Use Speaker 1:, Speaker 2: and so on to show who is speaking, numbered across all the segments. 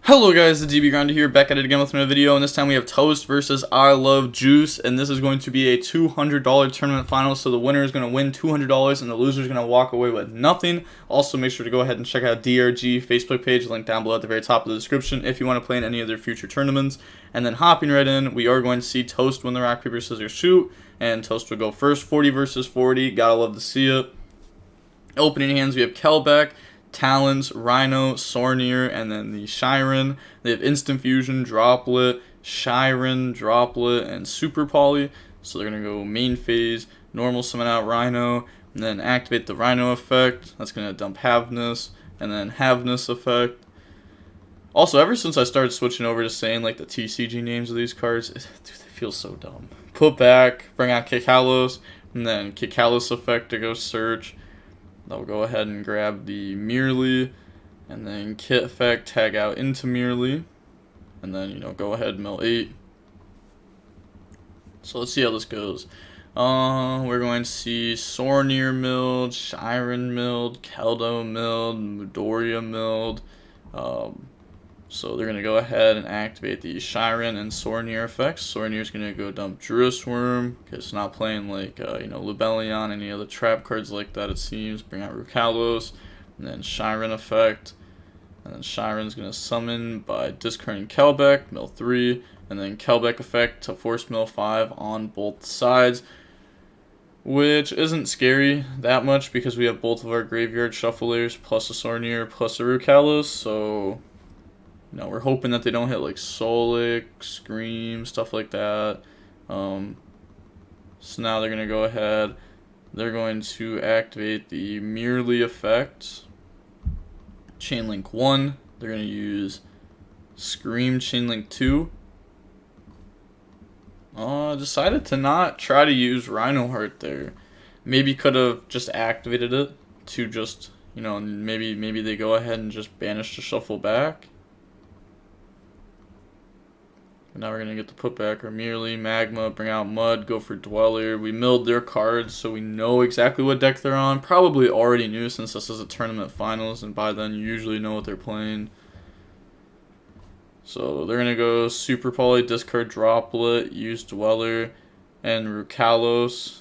Speaker 1: Hello guys, the DB Grinder here, back at it again with another video, and this time we have Toast versus I Love Juice, and this is going to be a $200 tournament final, so the winner is going to win $200 and the loser is going to walk away with nothing. Also, make sure to go ahead and check out DRG Facebook page, link down below at the very top of the description if you want to play in any of their future tournaments. And then hopping right in, we are going to see Toast win the rock, paper, scissors, shoot, and Toast will go first, 40 versus 40, gotta love to see it. Opening hands, we have Kelbeck, Talons, Rhino, Sornier, and then the Shiren. They have Instant Fusion, Droplet, Shiren, Droplet, and Super Poly. So they're going to go main phase, normal summon out Rhino, and then activate the Rhino effect. That's going to dump Havness, and then Havness effect. Also, ever since I started switching over to saying like the TCG names of these cards, dude, they feel so dumb. Put back, bring out Kikalos, and then Kikalos effect to go search. I'll go ahead and grab the Merely, and then Kit effect, tag out into Merely, and then, go ahead and mill 8. So let's see how this goes. We're going to see Sornier milled, Shiren milled, Keldo milled, Midoriya milled. So they're going to go ahead and activate the Shiren and Sornier effects. Sornier's going to go dump Druisworm, because it's not playing like, Lubellion, any other trap cards like that it seems. Bring out Rukalos, and then Shiren effect. And then Shiren's going to summon by discarding Kelbeck, mill 3, and then Kelbeck effect to force mill 5 on both sides. Which isn't scary that much, because we have both of our graveyard shufflers, plus a Sornier, plus a Rukalos, so... we're hoping that they don't hit like Solic, Scream, stuff like that. So now they're going to go ahead. They're going to activate the Merely effect. Chainlink 1. They're going to use Scream Chainlink 2. Decided to not try to use Rhino Heart there. Maybe could have just activated it to just, maybe they go ahead and just banish the shuffle back. Now we're going to get the putback or Merely, Magma, bring out Mud, go for Dweller. We milled their cards, so we know exactly what deck they're on. Probably already knew since this is a tournament finals, and by then you usually know what they're playing. So they're going to go Super Poly, discard Droplet, use Dweller, and Rukalos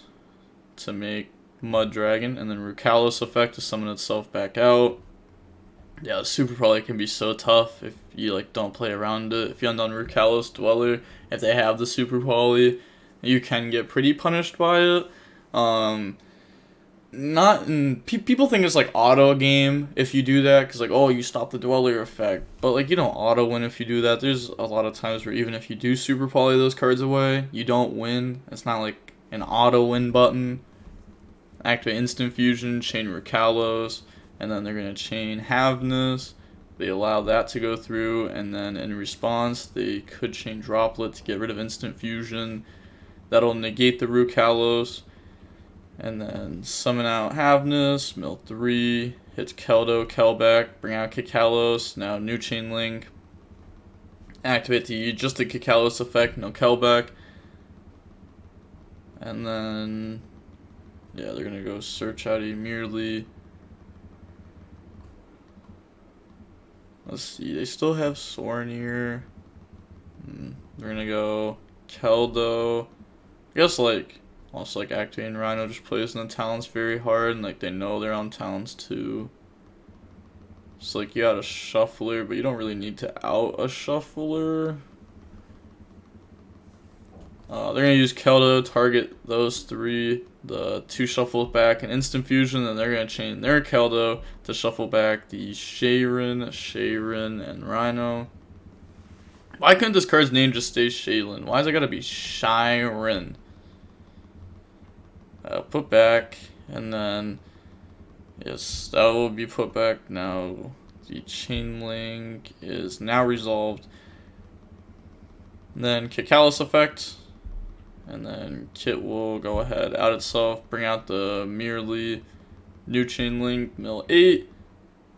Speaker 1: to make Mud Dragon, and then Rukalos effect to summon itself back out. Yeah, the Super Poly can be so tough if you don't play around it. If you end on Rukalos Dweller, if they have the Super Poly, you can get pretty punished by it. People think it's like auto game if you do that, because you stop the Dweller effect, but you don't auto win if you do that. There's a lot of times where even if you do Super Poly those cards away, you don't win. It's not like an auto win button. Activate Instant Fusion, chain Rukalos. And then they're going to chain Havness. They allow that to go through. And then in response, they could chain Droplet to get rid of Instant Fusion. That'll negate the Rukalos. And then summon out Havness. Mill 3. Hits Keldo, Kelbeck. Bring out Kikalos. Now new chain link. Activate the Kikalos effect. No Kelbeck. And then... yeah, they're going to go search out immediately. Let's see, they still have Sornier. They're gonna go Keldo. I guess also activating Rhino just plays in the Talons very hard, and they know they're on Talons too. It's you got a Shuffler, but you don't really need to out a Shuffler. They're gonna use Keldo, target those 3, the 2 shuffles back, and Instant Fusion, and they're gonna chain their Keldo to shuffle back the Shiren, and Rhino. Why couldn't this card's name just stay Shaylin? Why is it gotta be Shiren? Put back, and then yes, that will be put back. Now the chain link is now resolved. And then Kikalos effect. And then Kit will go ahead, out itself, bring out the Merely, new chain link, mill 8.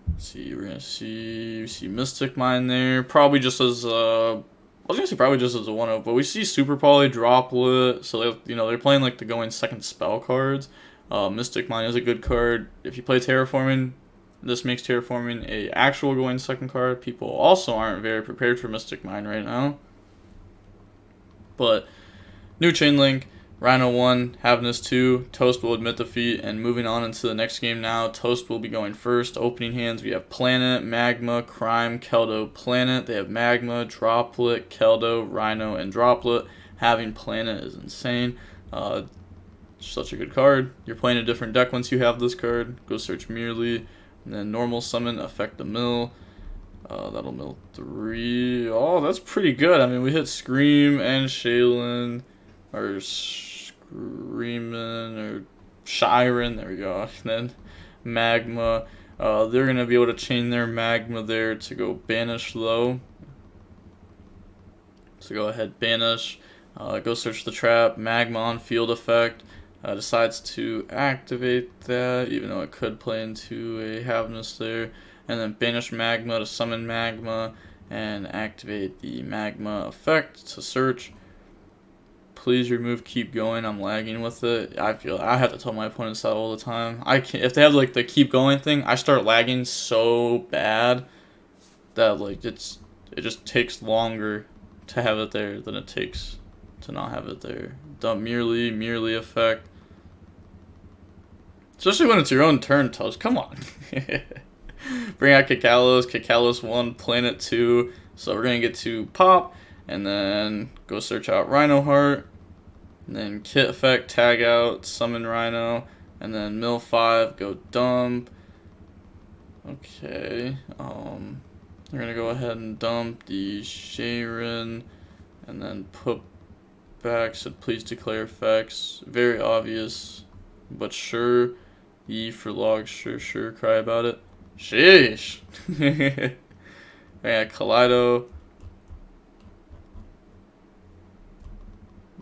Speaker 1: Let's see, we're gonna see Mystic Mine there. Probably just as I was gonna say probably just as a 1-0, but we see Super Poly, Droplet, so they're playing the going second spell cards. Mystic Mine is a good card. If you play Terraforming, This makes Terraforming a actual going second card. People also aren't very prepared for Mystic Mine right now. But new Chain Link, Rhino 1, Havness 2, Toast will admit defeat, and moving on into the next game now, Toast will be going first. Opening hands, we have Planet, Magma, Crime, Keldo, Planet. They have Magma, Droplet, Keldo, Rhino, and Droplet. Having Planet is insane. Such a good card. You're playing a different deck once you have this card. Go search Merely, and then Normal Summon, Affect the Mill. That'll mill 3. Oh, that's pretty good. I mean, we hit Scream and Shaylin, or Screamin', or Shiren. There we go. And then Magma. They're going to be able to chain their Magma there to go Banish though. So go ahead, Banish. Go search the trap. Magma on field effect. Decides to activate that, even though it could play into a Havness there. And then banish Magma to summon Magma and activate the Magma effect to search. Please remove Keep Going. I'm lagging with it. I have to tell my opponents that all the time. I can't, if they have like the Keep Going thing, I start lagging so bad that like it just takes longer to have it there than it takes to not have it there. Dump Merely effect. Especially when it's your own turn, Toast. Come on. Bring out Kakalos 1, Planet 2. So we're going to get to Pop, and then go search out Rhino Heart, and then Kit Effect, tag out, summon Rhino, and then Mill 5, go dump. Okay, we're going to go ahead and dump the Sharon, and then put back, said please declare effects. Very obvious, but sure. E for log, sure, cry about it. Sheesh. Yeah, Kaleido.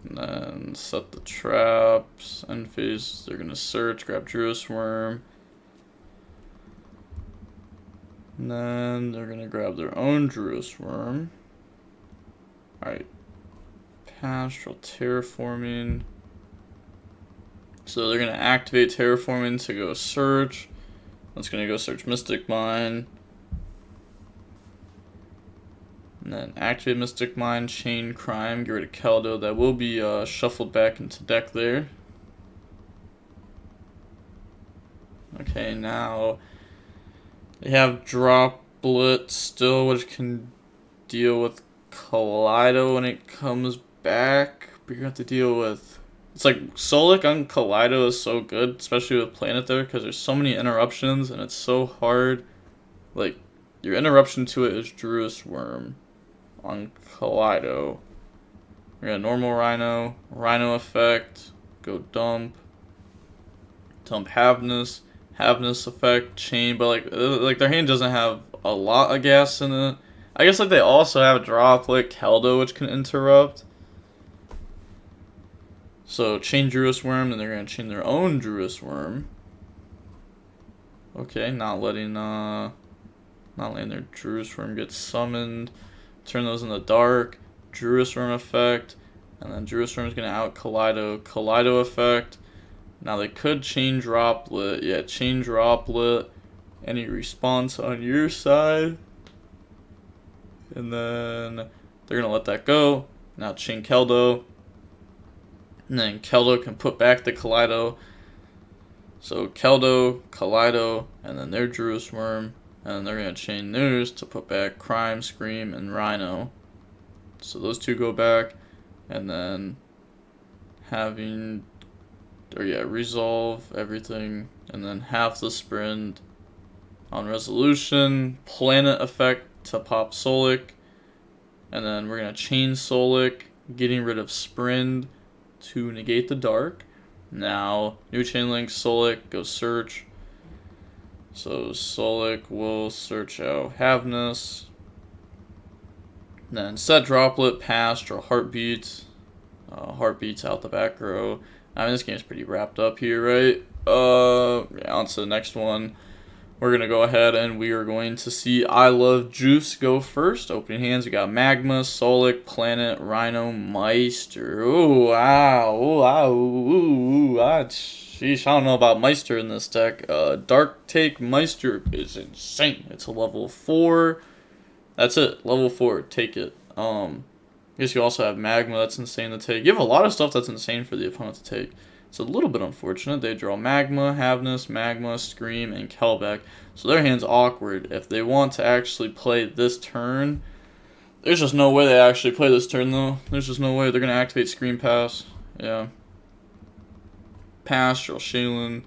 Speaker 1: And then set the traps. End phase, they're gonna search, grab Druus Worm. And then they're gonna grab their own Druus Worm. Alright. Pastoral Terraforming. So they're gonna activate Terraforming to go search. That's going to go search Mystic Mine. And then activate Mystic Mine, chain Crime, get rid of Keldo. That will be shuffled back into deck there. Okay, now they have Droplet still, which can deal with Kaleido when it comes back. But you have to deal with... It's like Solic on Kaleido is so good, especially with Planet there, because there's so many interruptions and it's so hard. Like, your interruption to it is Druus Worm on Kaleido. We got normal Rhino effect, go dump Havness effect, chain, but like their hand doesn't have a lot of gas in it. I guess like they also have Droplet, Keldo, which can interrupt. So chain Druus Worm, then they're gonna chain their own Druus Worm. Okay, not letting their Druus Worm get summoned. Turn those in the dark. Druus Worm effect, and then Druus Worm is gonna out Kaleido effect. Now they could chain Droplet. Yeah, chain Droplet. Any response on your side, and then they're gonna let that go. Now chain Keldo. And then Keldo can put back the Kaleido. So Keldo, Kaleido, and then their Druus Worm. And they're going to chain theirs to put back Crime, Scream, and Rhino. So those two go back. And then resolve everything. And then half the sprint on Resolution. Planet effect to pop Solic. And then we're going to chain Solic, getting rid of Sprint to negate the dark. Now, new chain link, Solic, go search. So Solic will search out Havness. Then set Droplet, Past, or Heartbeat. Heartbeat's out the back row. I mean, this game's pretty wrapped up here, right? Yeah, on to the next one. we're going to go ahead and we are going to see I Love Juice go first. Opening hands, we got Magma, Solic, Planet, Rhino, Meister. Ooh, wow. Ooh, wow. Ooh, ah, sheesh, I don't know about Meister in this deck. Dark Take Meister is insane. It's a level 4. That's it. Level 4. Take it. I guess you also have Magma. That's insane to take. You have a lot of stuff that's insane for the opponent to take. It's a little bit unfortunate. They draw Magma, Havness, Magma, Scream, and Kelbeck. So their hand's awkward. If they want to actually play this turn, there's just no way they actually play this turn, though. There's just no way. They're going to activate Scream Pass. Yeah. Pass, draw Shaylin,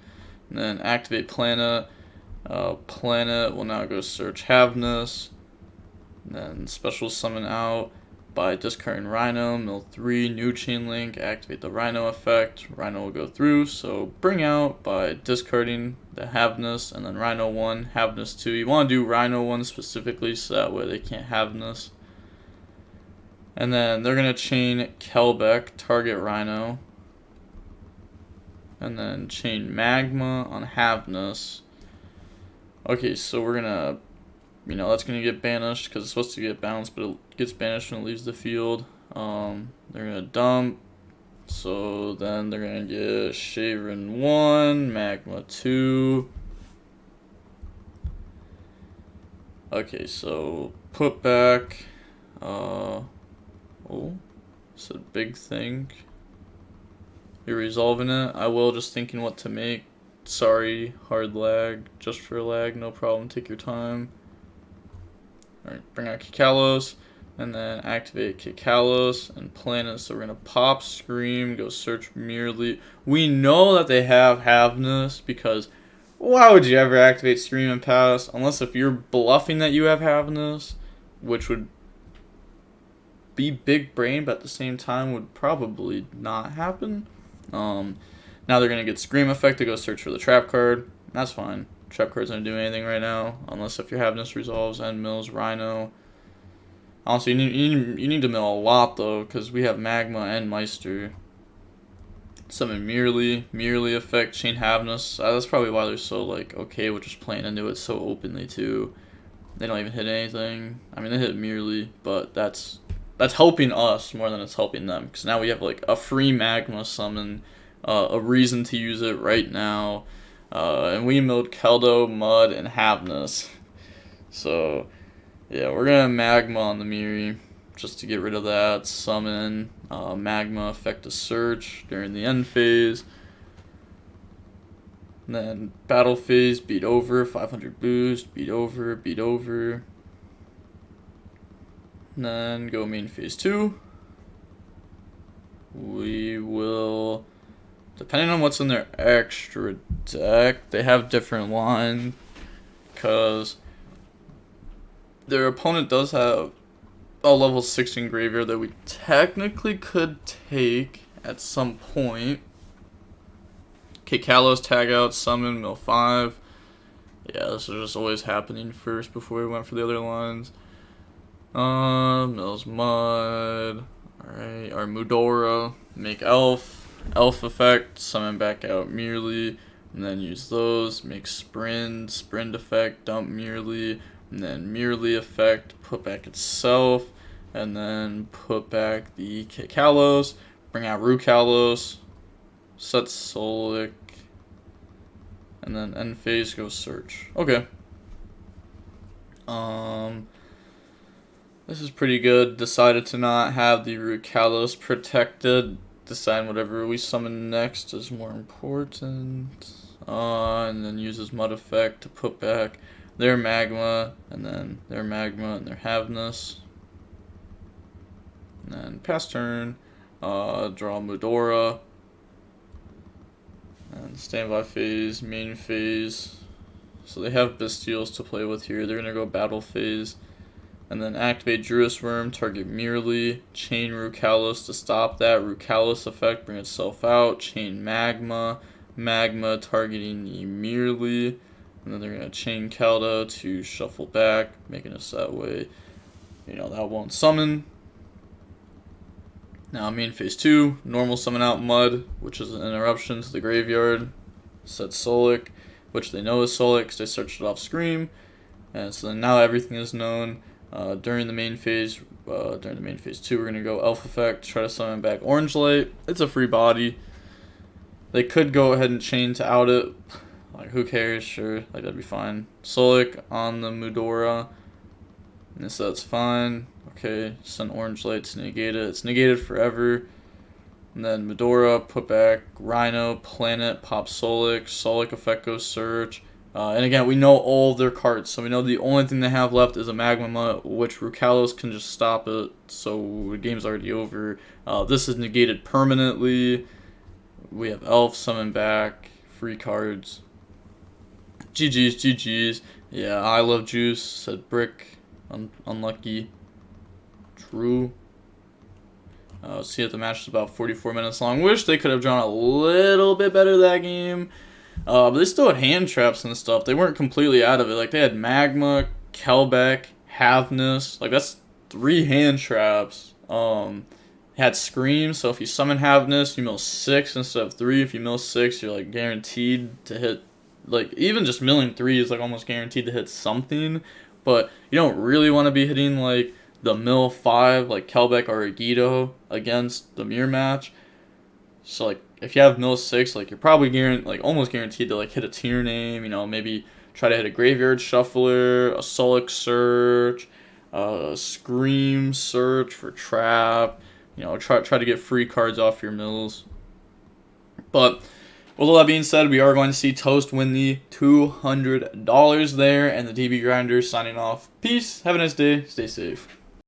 Speaker 1: and then activate Planet. Planet will now go search Havness. Then special summon out by discarding Rhino, mill 3, new chain link, activate the Rhino effect. Rhino will go through, so bring out by discarding the Havness, and then Rhino 1, Havness 2. You want to do Rhino 1 specifically so that way they can't Havness. And then they're going to chain Kelbeck, target Rhino. And then chain Magma on Havness. Okay, so we're going to, that's going to get banished because it's supposed to get bounced, but it gets banished when it leaves the field. They're going to dump. So then they're going to get Shaven 1, Magma 2. Okay, so put back. It's a big thing. You're resolving it. I will, just thinking what to make. Sorry, hard lag. Just for lag, no problem. Take your time. Alright, bring out Kikalos, and then activate Kikalos and Planet. So we're going to pop, Scream, go search merely. We know that they have Havness, because why would you ever activate Scream and Pass? Unless if you're bluffing that you have Havness, which would be big brain, but at the same time would probably not happen. Now they're going to get Scream effect to go search for the trap card. That's fine. Trap card's not doing anything right now, unless if your Havness resolves and mills Rhino. Honestly, you need to mill a lot, though, because we have Magma and Meister. Summon merely effect, chain Havness. That's probably why they're so, okay with just playing into it so openly, too. They don't even hit anything. I mean, they hit merely, but that's helping us more than it's helping them, because now we have, a free Magma summon, a reason to use it right now. And we milled Keldo, Mud, and Havness. So, yeah, we're going to Magma on the Miri just to get rid of that. Summon, Magma, effect a search during the end phase. And then battle phase, beat over, 500 boost, beat over. And then go main phase 2. We will, depending on what's in their extra deck, they have different lines, because their opponent does have a level 16 graveyard that we technically could take at some point. Kikalos, tag out, summon, mill 5. Yeah, this is just always happening first before we went for the other lines. Mills Mud. Alright, our Mudora, make Elf effect, summon back out merely, and then use those, make Sprint effect, dump merely, and then merely effect, put back itself, and then put back the Kikalos, bring out Rukalos, set Solic, and then end phase, go search. Okay. This is pretty good. Decided to not have the Rukalos protected. Decide whatever we summon next is more important. And then uses Mud effect to put back their Magma, and then their Magma and their Havness. And then pass turn. Draw Mudora. And standby phase, main phase. So they have Bestials to play with here. They're going to go battle phase. And then activate Druis Worm, target merely, chain Rukalos to stop that. Rukalos effect, bring itself out, chain Magma, targeting the merely, and then they're going to chain Kelda to shuffle back, making us that way, that won't summon. Now main phase 2, normal summon out Mud, which is an interruption to the graveyard, set Solic, which they know is Solik because they searched it off Scream. And so now everything is known. During the main phase 2, we're going to go Elf Effect, try to summon back Orange Light. It's a free body. They could go ahead and chain to out it. Like, who cares? Sure, like, that'd be fine. Solik on the Mudora. And so that's fine. Okay, send Orange Light to negate it. It's negated forever. And then Medora, put back Rhino, Planet, pop Solik. Solik Effect goes Search. And again, we know all of their cards, so we know the only thing they have left is a Magma, which Rukalos can just stop it, so the game's already over. This is negated permanently. We have Elf, summon back, free cards. GG's, GG's. Yeah, I love Juice, said Brick. Unlucky. True. See that the match is about 44 minutes long. Wish they could have drawn a little bit better that game. But they still had hand traps and stuff. They weren't completely out of it. Like, they had Magma, Kelbeck, Havness. Like, that's 3 hand traps. Had Scream, so if you summon Havness, you mill 6 instead of 3. If you mill 6, you're, like, guaranteed to hit. Like, even just milling 3 is, like, almost guaranteed to hit something. But you don't really want to be hitting, like, the mill 5, like Kelbeck or YuGiOh against the mirror match. So, like, if you have mill 6, like, you're probably almost guaranteed to, like, hit a tier name, you know, maybe try to hit a Graveyard Shuffler, a Solik Search, a Scream Search for Trap, you know, try to get free cards off your mills. But with all that being said, we are going to see Toast win the $200 there, and the DB Grinders signing off. Peace, have a nice day, stay safe.